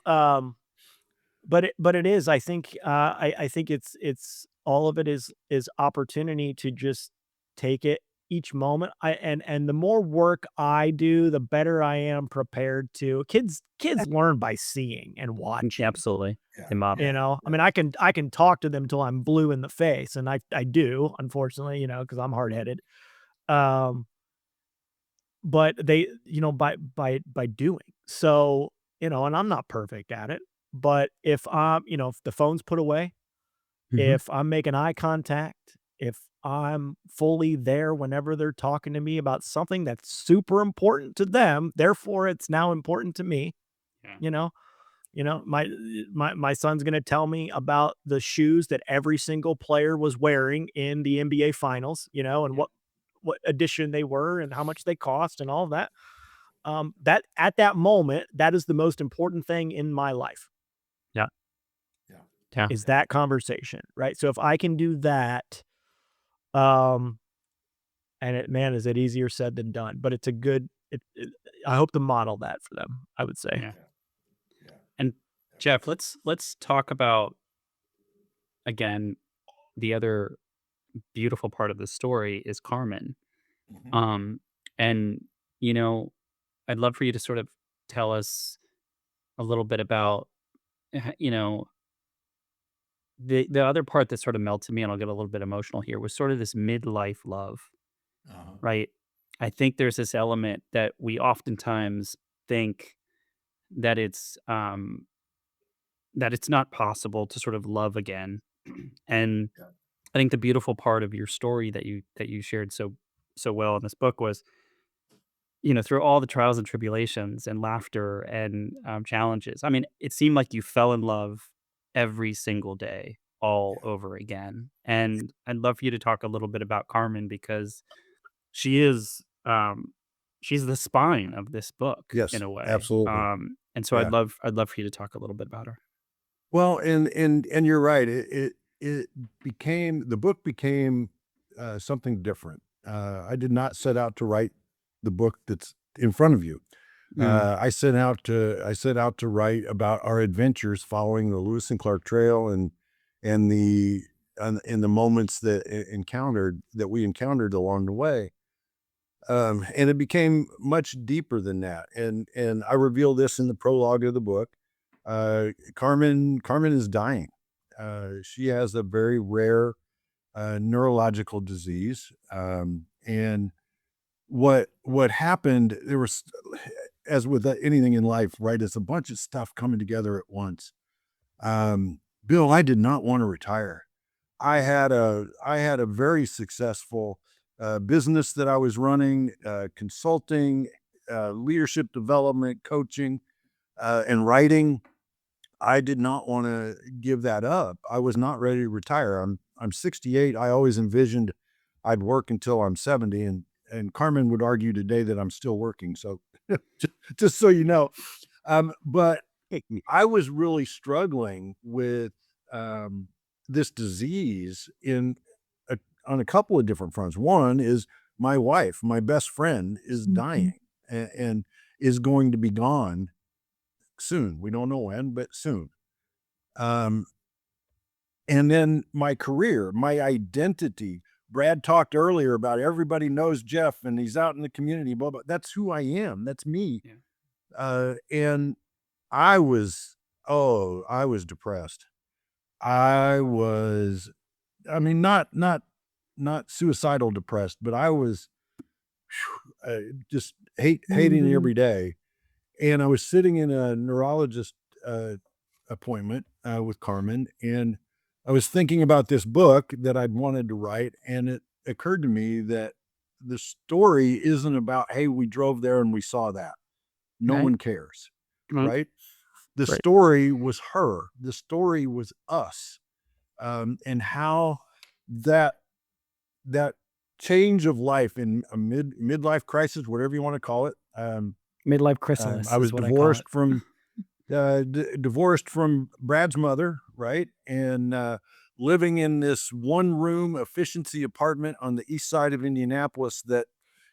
but it is, I think, I think it's all of it is opportunity to just take it each moment. And the more work I do, the better I am prepared to kids learn by seeing and watching, Absolutely. Yeah. They model. Yeah. I mean, I can talk to them till I'm blue in the face, and I do, unfortunately, because I'm hard-headed. Um, but they, by doing. So, and I'm not perfect at it, but if the phone's put away, Mhm. if I'm making eye contact, if I'm fully there whenever they're talking to me about something that's super important to them, therefore it's now important to me, Yeah. you know? My son's gonna tell me about the shoes that every single player was wearing in the NBA finals, and Yeah. what edition they were and how much they cost and all of that. That at that moment, that is the most important thing in my life, Yeah. Yeah. Yeah. is that conversation, right? So if I can do that, um, and man, is it easier said than done, but it's a good I hope to model that for them, I would say. Yeah. Yeah. And Jeff, let's talk about again the other beautiful part of the story is Carmen. Mhm. Um, and you know, I'd love for you to sort of tell us a little bit about you know the other part that sort of melted me, and I'll get a little bit emotional here, was sort of this midlife love, Uh-huh. right? I think there's this element that we oftentimes think that it's not possible to sort of love again. And Yeah. I think the beautiful part of your story that you shared so well in this book was, through all the trials and tribulations and laughter and challenges. I mean, it seemed like you fell in love every single day, all Yeah. over again. And I'd love for you to talk a little bit about Carmen because she is she's the spine of this book in Yes, a way. absolutely. And so Yeah. I'd love for you to talk a little bit about her. Well, and you're right. It became the book became something different. I did not set out to write the book that's in front of you. Mm, I set out to write about our adventures following the Lewis and Clark Trail and the and the moments that we encountered along the way. And it became much deeper than that. And I reveal this in the prologue of the book. Carmen is dying. She has a very rare neurological disease. And what happened, there was, as with anything in life, right? It's a bunch of stuff coming together at once. Bill, I did not want to retire. I had a very successful business that I was running, consulting, leadership development, coaching, and writing. I did not want to give that up. I was not ready to retire. I'm 68. I always envisioned I'd work until I'm 70, and Carmen would argue today that I'm still working. So just so you know. But I was really struggling with this disease on a couple of different fronts. One is my wife, my best friend, is dying and is going to be gone soon. We don't know when, but soon. Um, and then my career, my identity. Brad talked earlier about everybody knows Jeff and he's out in the community, blah, blah. That's who I am. That's me. Yeah. And I was, I was depressed. I was, I mean, not suicidal depressed, but I was just hating every day. And I was sitting in a neurologist appointment with Carmen, and I was thinking about this book that I'd wanted to write, and it occurred to me that the story isn't about, hey, we drove there and we saw that. No Right. one cares, Right. right? The Right. story was her. The story was us, and how that that change of life in a midlife crisis, whatever you want to call it. Midlife chrysalis I was is what I call it. divorced from Brad's mother, right? And living in this one room efficiency apartment on the east side of Indianapolis that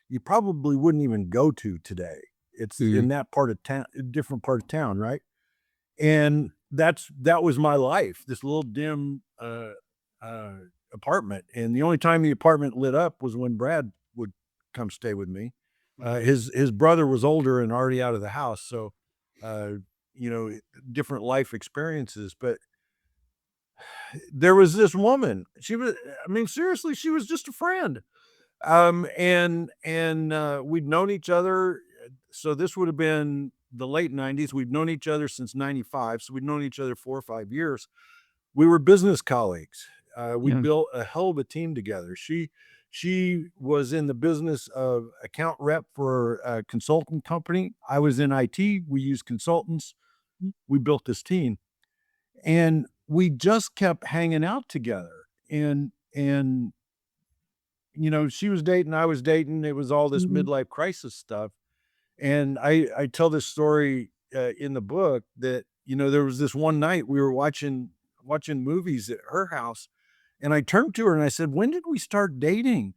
you probably wouldn't even go to today. It's in that part of town, a different part of town, right? And that was my life, this little dim apartment. And the only time the apartment lit up was when Brad would come stay with me. His brother was older and already out of the house, so uh, different life experiences. But there was this woman. She was, I mean, seriously, she was just a friend. And we'd known each other. So this would have been the late 90s. We'd known each other since 95. So we'd known each other 4 or 5 years. We were business colleagues. We Yeah. built a hell of a team together. She was in the business of account rep for a consultant company. I was in IT. We used consultants. We built this team, and we just kept hanging out together. And she was dating, I was dating. It was all this midlife crisis stuff. And I tell this story in the book that there was this one night we were watching movies at her house, and I turned to her and I said, "When did we start dating?"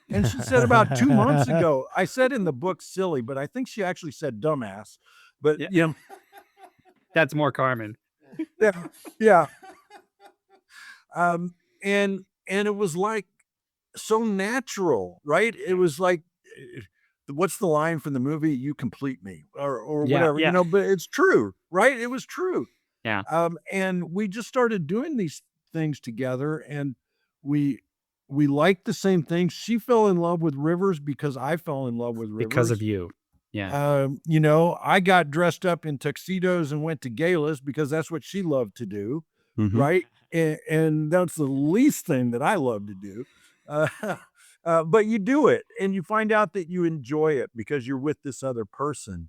And she said, "About 2 months ago." I said in the book, silly, but I think she actually said dumbass. But Yeah. That's more Carmen. yeah, yeah. And it was like so natural, right? It was like, what's the line from the movie? "You complete me," or Yeah. whatever, Yeah. but it's true, right? It was true. Yeah. And we just started doing these things together, and we we liked the same things. She fell in love with rivers because I fell in love with Because of rivers. you. Yeah. I got dressed up in tuxedos and went to galas because that's what she loved to do, Mhm. right? And that's the least thing that I love to do. Uh, but you do it, and you find out that you enjoy it because you're with this other person.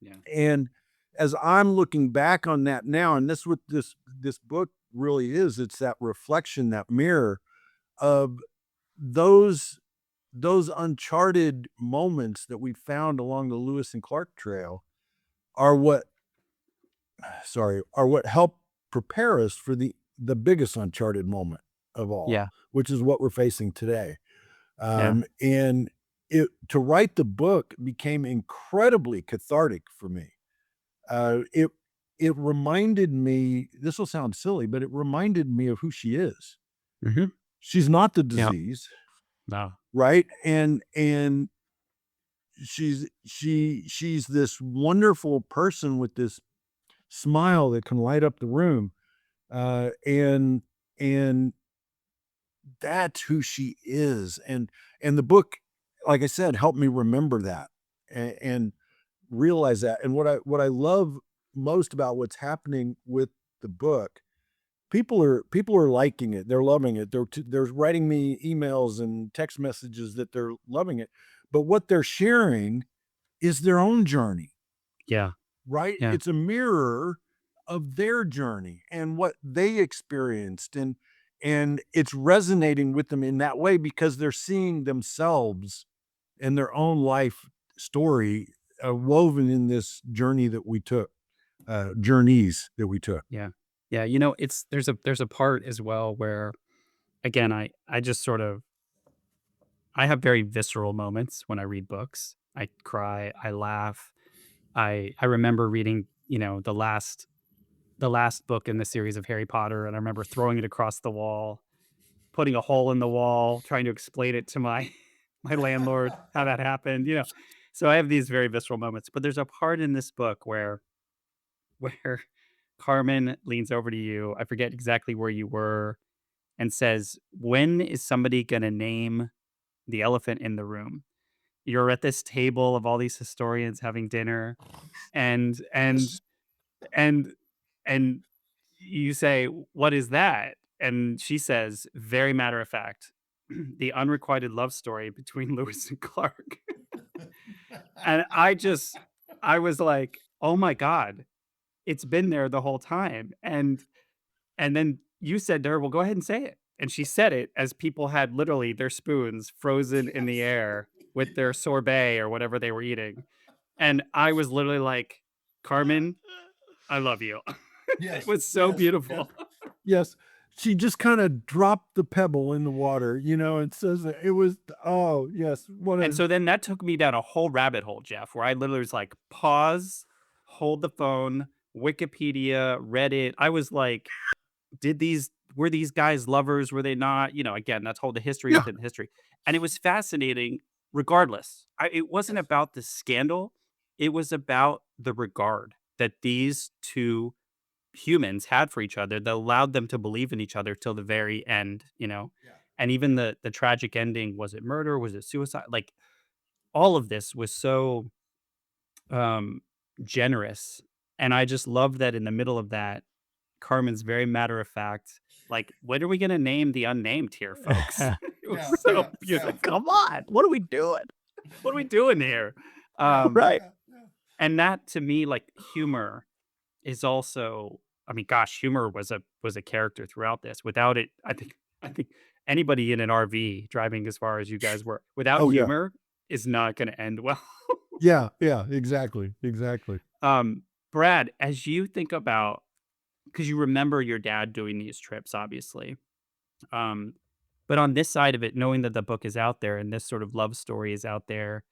Yeah. And as I'm looking back on that now, and this what this book really is, it's that reflection, that mirror of those those uncharted moments that we found along the Lewis and Clark Trail are what help prepare us for the biggest uncharted moment of all, Yeah. which is what we're facing today. Yeah. And to write the book became incredibly cathartic for me. It reminded me, this will sound silly, but it reminded me of who she is. Mhm. She's not the Yeah. disease, No. right? And she's this wonderful person with this smile that can light up the room. And that's who she is. And the book, like I said, helped me remember that and realize that. And what I love most about what's happening with the book, people are liking it. They're loving it. They're writing me emails and text messages that they're loving it. But what they're sharing is their own journey, Yeah. right? Yeah. It's a mirror of their journey and what they experienced, and it's resonating with them in that way because they're seeing themselves and their own life story woven in this journey that we took, journeys that we took. Yeah. Yeah, you know, there's a part as well where, again, I just sort of I have very visceral moments when I read books. I cry, I laugh. I remember reading, you know, the last book in the series of Harry Potter, and I remember throwing it across the wall, putting a hole in the wall, trying to explain it to my my landlord how that happened, you know? So I have these very visceral moments, but there's a part in this book where Carmen leans over to you, I forget exactly where you were, and says, "When is somebody gonna name the elephant in the room?" You're at this table of all these historians having dinner, and and Yes. and and you say, "What is that?" And she says, very matter of fact, "The unrequited love story between Lewis and Clark." And I was like, "Oh my god, it's been there the whole time." And then you said to her, "Well, go ahead and say it." And she said it as people had literally their spoons frozen in the air with their sorbet or whatever they were eating. And I was literally like, "Carmen, I love you." It Yes, was so yes, yes, beautiful. yes. She just kind of dropped the pebble in the water, and says that it was, oh, yes, what And a, so then that took me down a whole rabbit hole, Jeff, where I literally was like, pause, hold the phone, Wikipedia, Reddit. I was like, did these were these guys lovers? Were they not? You know, again, that's whole the history yeah, within the history. And it was fascinating regardless. It wasn't about the scandal. It was about the regard that these two humans had for each other that allowed them to believe in each other till the very end, you know? yeah, And even the tragic ending, was it murder? Was it suicide? Like all of this was so um generous. And I just love that in the middle of that, Carmen's very matter of fact, like, "What are we gonna name the unnamed here, folks?" It was yeah, so yeah, It's yeah. like, beautiful. come on, what are we doing? What are we doing here? Yeah, Um, Right. yeah, yeah. and that to me, like, humor is also, I mean, gosh, humor was a character throughout this. Without it, I think anybody in an RV driving as far as you guys were, without Oh, yeah. humor is not gonna end well. Yeah, yeah, exactly, exactly. Um, Brad, as you think about, because you remember your dad doing these trips, obviously. Um, but on this side of it, knowing that the book is out there and this sort of love story is out there,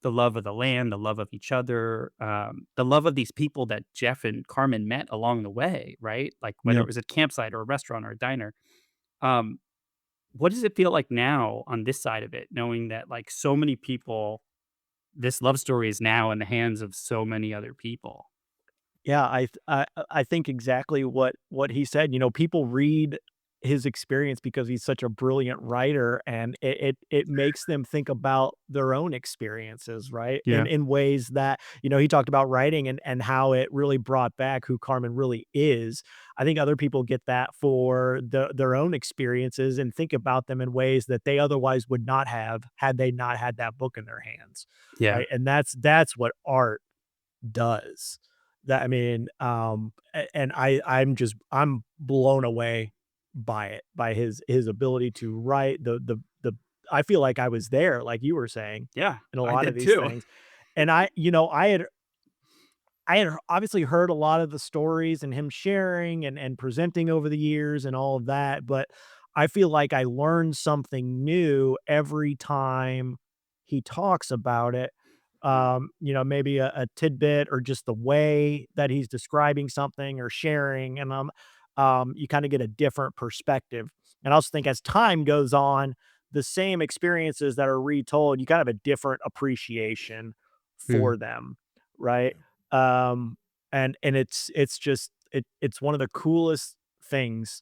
the love of the land, the love of each other, the love of these people that Jeff and Carmen met along the way, right? Like whether Yeah. it was a campsite or a restaurant or a diner. Um, what does it feel like now on this side of it, knowing that like so many people, this love story is now in the hands of so many other people? Yeah, I think exactly what he said. People read his experience because he's such a brilliant writer, and it makes them think about their own experiences, right? In Yeah. in ways that, he talked about writing and how it really brought back who Carmen really is. I think other people get that for their own experiences and think about them in ways that they otherwise would not have had they not had that book in their hands, Yeah. right? And that's what art does. That I mean, and I'm blown away by it, by his ability to write the I feel like I was there, like you were saying, Yeah. in a I lot of did these too. things. And I had obviously heard a lot of the stories and him sharing and presenting over the years and all of that, but I feel like I learned something new every time he talks about it. Maybe a tidbit or just the way that he's describing something or sharing, and you kind of get a different perspective. And I also think as time goes on, the same experiences that are retold, you kind of have a different appreciation Mm, for them, right? Um, and it's one of the coolest things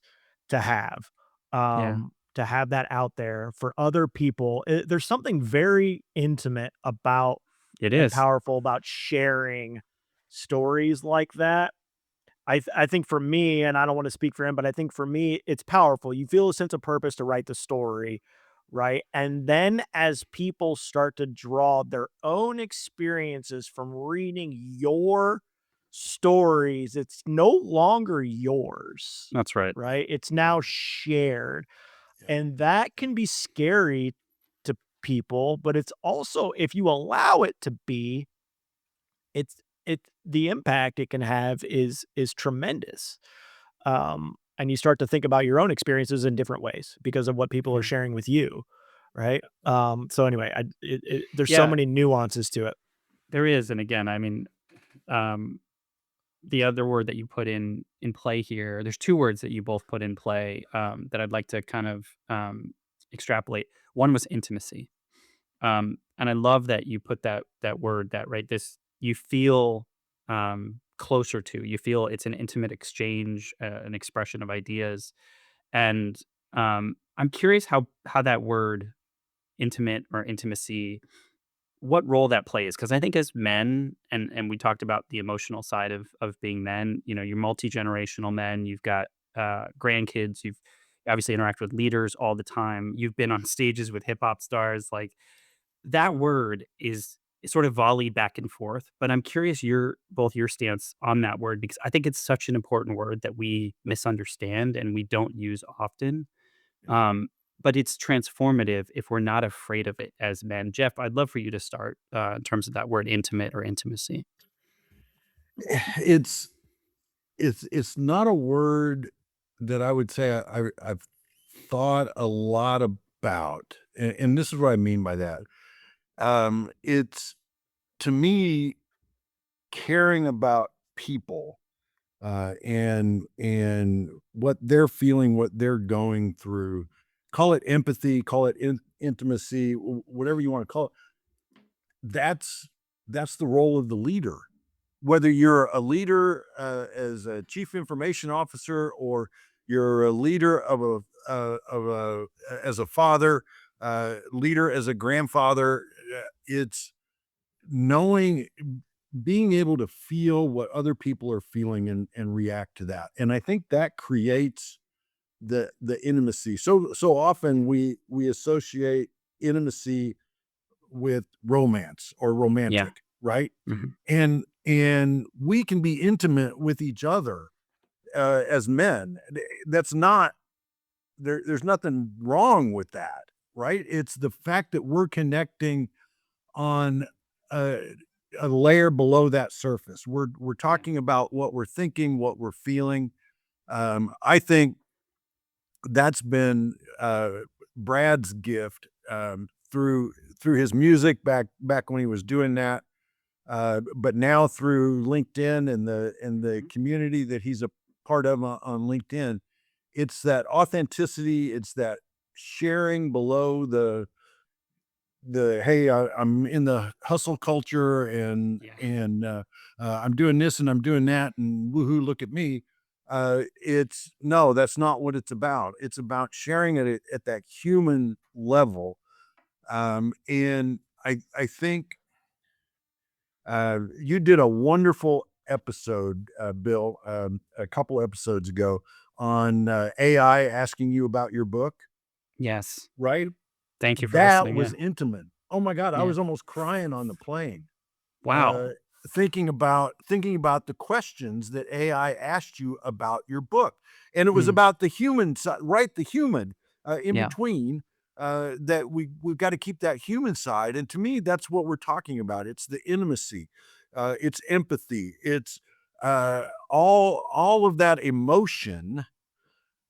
to have, yeah. to have that out there for other people. There's something very intimate about It and is. powerful about sharing stories like that. I think for me, and I don't want to speak for him, but I think for me, it's powerful. You feel a sense of purpose to write the story, right? And then as people start to draw their own experiences from reading your stories, it's no longer yours, That's right. right? It's now shared. And that can be scary to people, but it's also, if you allow it to be, the impact it can have is tremendous. And you start to think about your own experiences in different ways because of what people are Mhm. sharing with you, right? So anyway, there's so Yeah, many nuances to it. there is, and again, I mean, um, the other word that you put in play here, there's 2 words that you both put in play, that I'd like to kind of, extrapolate. One was intimacy, and I love that you put that word, that right, this you feel, closer to, you feel it's an intimate exchange, an expression of ideas, and, I'm curious how that word intimate or intimacy, what role that plays, because I think as men, and we talked about the emotional side of being men, you're multi-generational men, you've got, grandkids, you've obviously interact with leaders all the time, you've been on stages with hip hop stars, like, that word is sort of volleyed back and forth, but I'm curious your stance on that word, because I think it's such an important word that we misunderstand and we don't use often. Um, but it's transformative if we're not afraid of it as men. Jeff, I'd love for you to start, in terms of that word intimate or intimacy. It's it's not a word that I would say I've thought a lot about, and this is what I mean by that. It's to me caring about people, and what they're feeling, what they're going through. Call it empathy, call it intimacy, whatever you want to call it. That's that's the role of the leader. Whether you're a leader as a chief information officer, or you're a leader of a as a father, leader as a grandfather, it's knowing, being able to feel what other people are feeling, and react to that. And I think that creates the intimacy. So often we associate intimacy with romance or Yeah. romantic, right? Mhm. And we can be intimate with each other as men. That's not there's nothing wrong with that, right? It's the fact that we're connecting on a, a layer below that surface. We're Yeah. talking about what we're thinking, what we're feeling. I think that's been Brad's gift, through his music back when he was doing that, but now through LinkedIn and the Mhm. community that he's a part of on LinkedIn. It's that authenticity. It's that sharing below the hey, I'm in the hustle culture, and Yeah. I'm doing this and I'm doing that, and woohoo, look at me. It's no, that's not what it's about. It's about sharing it at that human level. And I think you did a wonderful episode, Bill, a couple episodes ago, on AI asking you about your book, Yes. right? Thank you for That listening. Yeah. was intimate. Oh my God, I Yeah. was almost crying on the plane, Wow. uh, thinking about the questions that AI asked you about your book, and it was Mm. about the human side, right? The human in Yeah. between. That we've got to keep that human side, and to me, that's what we're talking about. It's the intimacy, it's empathy, it's all of that emotion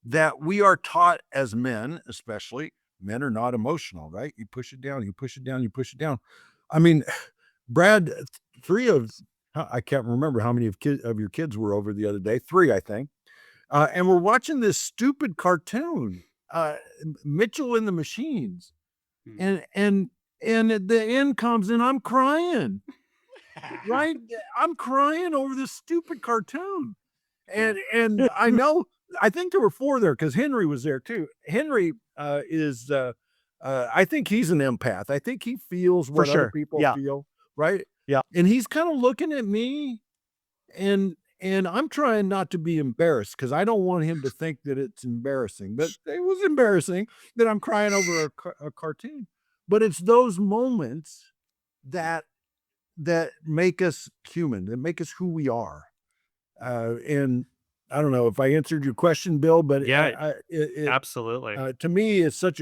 that we are taught as men, especially. Men are not emotional, right? You push it down, you push it down, you push it down. I mean, Brad, three of I can't remember how many of your kids were over the other day. Three, I think. And we're watching this stupid cartoon, Mitchell and the Machines, Mm. and at the end comes, and I'm crying, right? I'm crying over this stupid cartoon. Yeah. And I know, I think there were 4 there because Henry was there too. Henry, is, I think he's an empath. I think he feels For what other sure. people Yeah. feel, right? Yeah. And he's kinda looking at me, and I'm trying not to be embarrassed because I don't want him to think that it's embarrassing, but it was embarrassing that I'm crying over a cartoon. But it's those moments that make us human, that make us who we are. And I don't know if I answered your question, Bill, but Yeah. it Absolutely. to me is such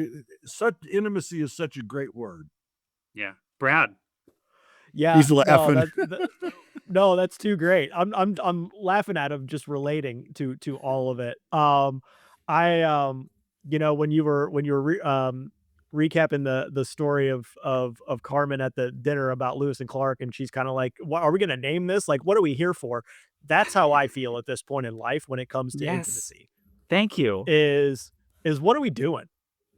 intimacy is such a great word. Yeah. Brad. Yeah, He's no, laughing. no, that's too great. I'm laughing at him just relating to all of it. I when you were recapping the story of Carmen at the dinner about Lewis and Clark, and she's kind of like, "What are we going to name this? Like, what are we here for?" That's how I feel at this point in life when it comes to Yes. intimacy. Thank you. Is what are we doing?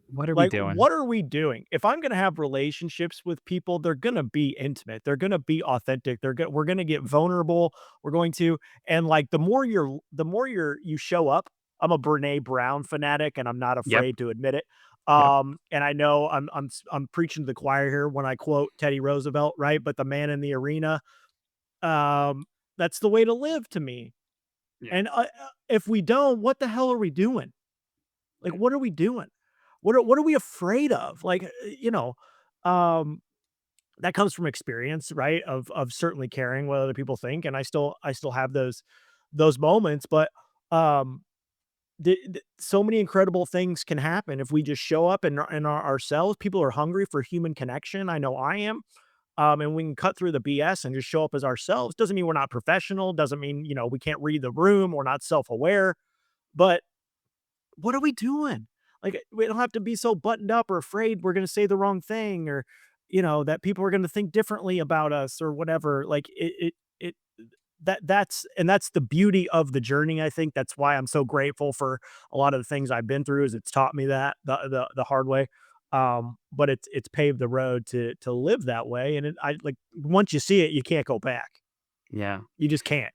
What are we Like, doing? what are we doing? If I'm gonna have relationships with people, they're gonna be intimate. They're gonna be authentic. We're gonna get vulnerable. We're going to, and like the more you show up. I'm a Brene Brown fanatic, and I'm not Yep. afraid to admit it. Yep. And I know I'm preaching to the choir here when I quote Teddy Roosevelt, right? But the man in the arena, um, that's the way to live to me. Yeah. And if we don't, what the hell are we doing? Like, Yeah. what are we doing? What are we afraid of? Like, um, that comes from experience, right? Of certainly caring what other people think, and I still have those moments, but um, so many incredible things can happen if we just show up and are ourselves. People are hungry for human connection. I know I am. And we can cut through the BS and just show up as ourselves. Doesn't mean we're not professional. Doesn't mean we can't read the room. We're not self aware. But what are we doing? Like, we don't have to be so buttoned up or afraid we're gonna say the wrong thing or, that people are gonna think differently about us or whatever. Like, it that's the beauty of the journey, I think. That's why I'm so grateful for a lot of the things I've been through is it's taught me that the hard way. But it's paved the road to live that way, and I like, once you see it, you can't go back. Yeah. You just can't.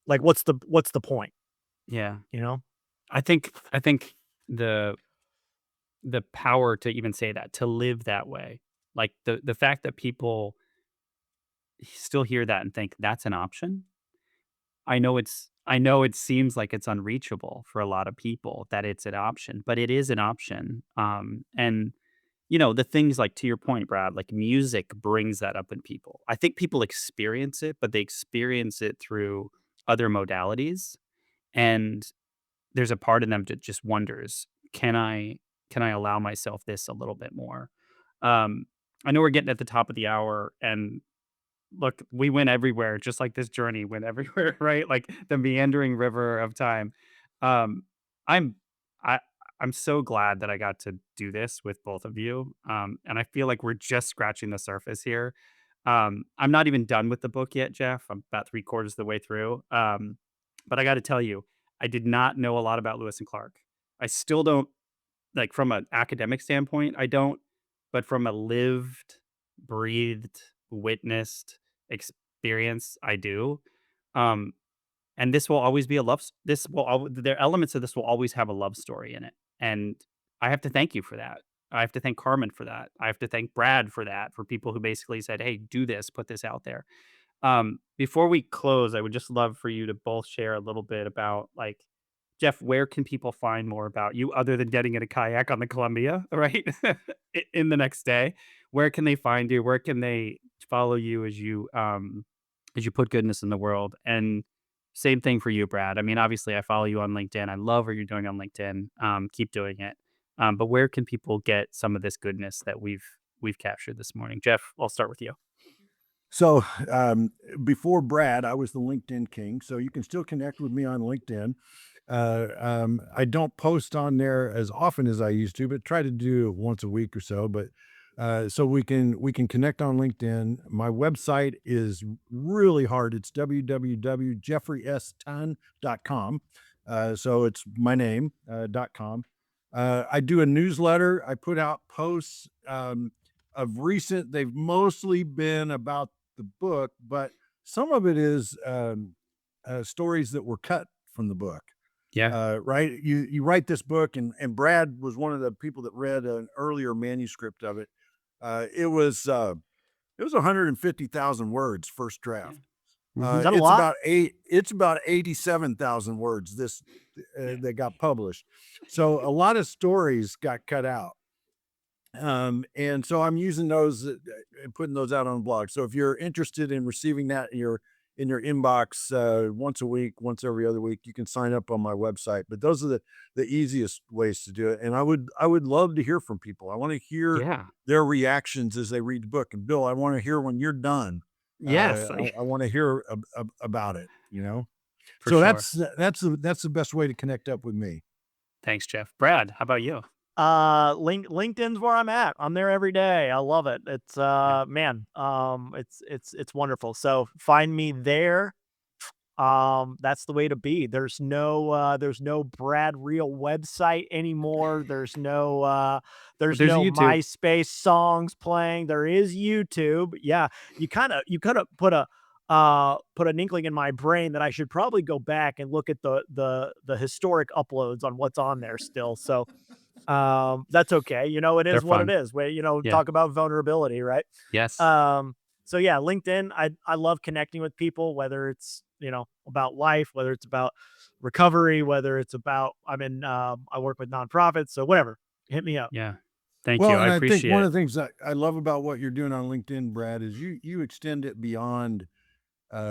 Like, what's the point, Yeah. you know? I think the power to even say that, to live that way, like the fact that people still hear that and think that's an option. I know it seems like it's unreachable for a lot of people that it's an option, but it is an option. And the things like to your point, Brad, like music brings that up in people. I think people experience it, but they experience it through other modalities. And there's a part of them that just wonders, can I allow myself this a little bit more? Um, I know we're getting at the top of the hour, and look, we went everywhere, just like this journey went everywhere, right? Like the meandering river of time. Um, I'm I I'm so glad that I got to do this with both of you. And I feel like we're just scratching the surface here. I'm not even done with the book yet, Jeff. I'm about three-quarters of the way through. But I got to tell you, I did not know a lot about Lewis and Clark. I still don't, like, from an academic standpoint, I don't, but from a lived, breathed, witnessed experience, I do. Um, and this will always be a this will there elements of this will always have a love story in it. And I have to thank you for that. I have to thank Carmen for that. I have to thank Brad for that, for people who basically said, "Hey, do this, put this out there." Before we close, I would just love for you to both share a little bit about, like, Jeff, where can people find more about you other than getting in a kayak on the Columbia, right? In the next day, where can they find you? Where can they follow you as you put goodness in the world? And same thing for you, Brad. I mean, obviously, I follow you on LinkedIn. I love what you're doing on LinkedIn. Keep doing it. But where can people get some of this goodness that we've captured this morning? Jeff, I'll start with you. So before Brad, I was the LinkedIn king. So you can still connect with me on LinkedIn. I don't post on there as often as I used to, but try to do it once a week or so. But so we can connect on LinkedIn. My website is really hard. It's www.jeffreyston.com. So it's my name .com. I do a newsletter. I put out posts of recent. They've mostly been about the book, but some of it is stories that were cut from the book. Yeah. Right? You write this book, and Brad was one of the people that read an earlier manuscript of it. It was 150,000 words first Yeah. draft. Is that a lot? It's about 87,000 words this Yeah. that got published. So a lot of stories got cut out. And so I'm using those and putting those out on the blog. So if you're interested in receiving that in your inbox once a week, once every other week, you can sign up on my website. But those are the easiest ways to do it. And I would love to hear from people. I want to hear Yeah. their reactions as they read the book. And Bill, I want to hear when you're done. Yes, I want to hear about it, for So sure. that's the best way to connect up with me. Thanks, Jeff. Brad, how about you? LinkedIn's where I'm at. I'm there every day. I love it. It's Yeah. man, it's wonderful. So find me there. That's the way to be. There's no Brad Real website anymore. There's There's no YouTube. MySpace songs playing. There is YouTube. Yeah, you kind of put an inkling in my brain that I should probably go back and look at the historic uploads on what's on there still. So that's okay. It They're is what it fun. is. Yeah. Talk about vulnerability, right? Yes. So yeah, LinkedIn, I love connecting with people, whether it's, about life, whether it's about recovery, whether it's about I work with nonprofits, so whatever. Hit me up. Yeah. Thank you. Well, I and I think appreciate one it. of the things that I love about what you're doing on LinkedIn, Brad, is you extend it beyond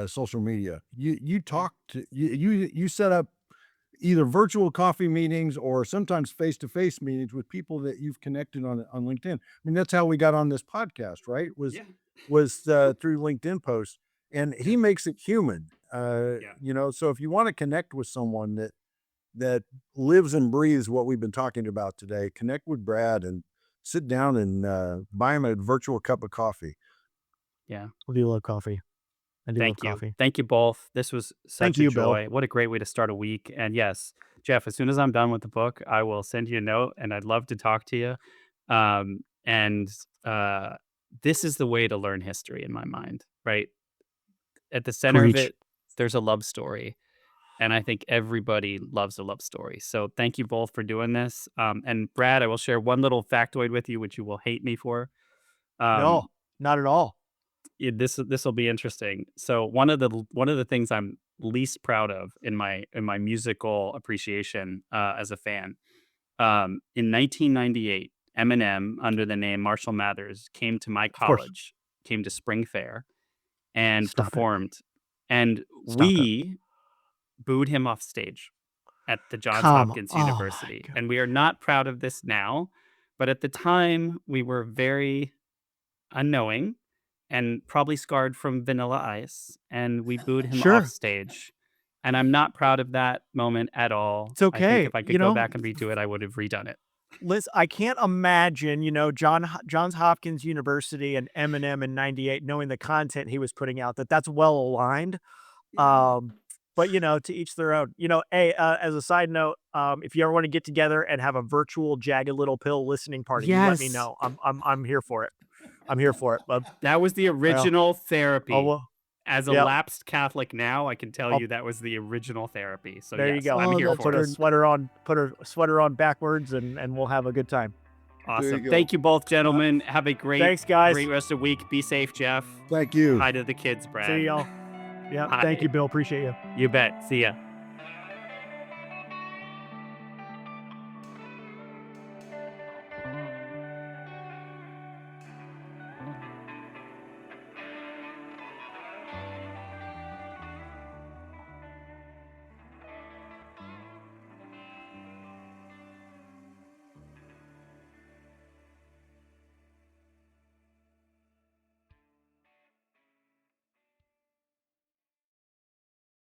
social media. You talk to you set up either virtual coffee meetings or sometimes face-to-face meetings with people that you've connected on LinkedIn. I mean, that's how we got on this podcast, right? Yeah. Was through LinkedIn posts, and he makes it human. Yeah. So if you want to connect with someone that lives and breathes what we've been talking about today, connect with Brad and sit down and buy him a virtual cup of coffee. Yeah. I do love coffee. I do love Thank you. coffee. Thank you both. This was Thank such a you, Bill. joy. What a great way to start a week. And yes, Jeff, as soon as I'm done with the book, I will send you a note and I'd love to talk to you. And this is the way to learn history in my mind, right? At the center of Preach. it, there's a love story. And I think everybody loves a love story. So thank you both for doing this. And Brad, I will share one little factoid with you, which you will hate me for. Um, No, not at all. this will be interesting. So one of the things I'm least proud of in my musical appreciation as a fan, in 1998, Eminem under the name Marshall Mathers came to my Of course. college, came to Spring Fair, and Stop it. performed, and Stop it. we booed him off stage at the Johns Come. Hopkins Oh my University, god. and we are not proud of this now, but at the time we were very unknowing and probably scarred from Vanilla Ice, and we booed him off Sure. stage. And I'm not proud of that moment at all. It's I think okay. if I could go back and redo it, I would have redone it. Listen, I can't imagine, Johns Hopkins University and Eminem in '98, knowing the content he was putting out, that's well aligned. Um, but, to each their own. Hey, as a side note, if you ever want to get together and have a virtual Jagged Little Pill listening party, you let me Yes. know. I'm here for it. I'm here for it, bud. That was the Well, original oh, therapy. well, As a yeah. lapsed Catholic now, I can tell I'll you that was the original therapy. So There you yes, go. I'm Oh, here I'll that's for put it. a good. sweater on, backwards, and we'll have a good time. There you Awesome. go. Thank you both, gentlemen. Have a great, Thanks, guys. great rest of the week. Be safe, Jeff. Thank you. Hi to the kids, Brad. See y'all. Yeah. Hi. Thank you, Bill. Appreciate you. You bet. See ya.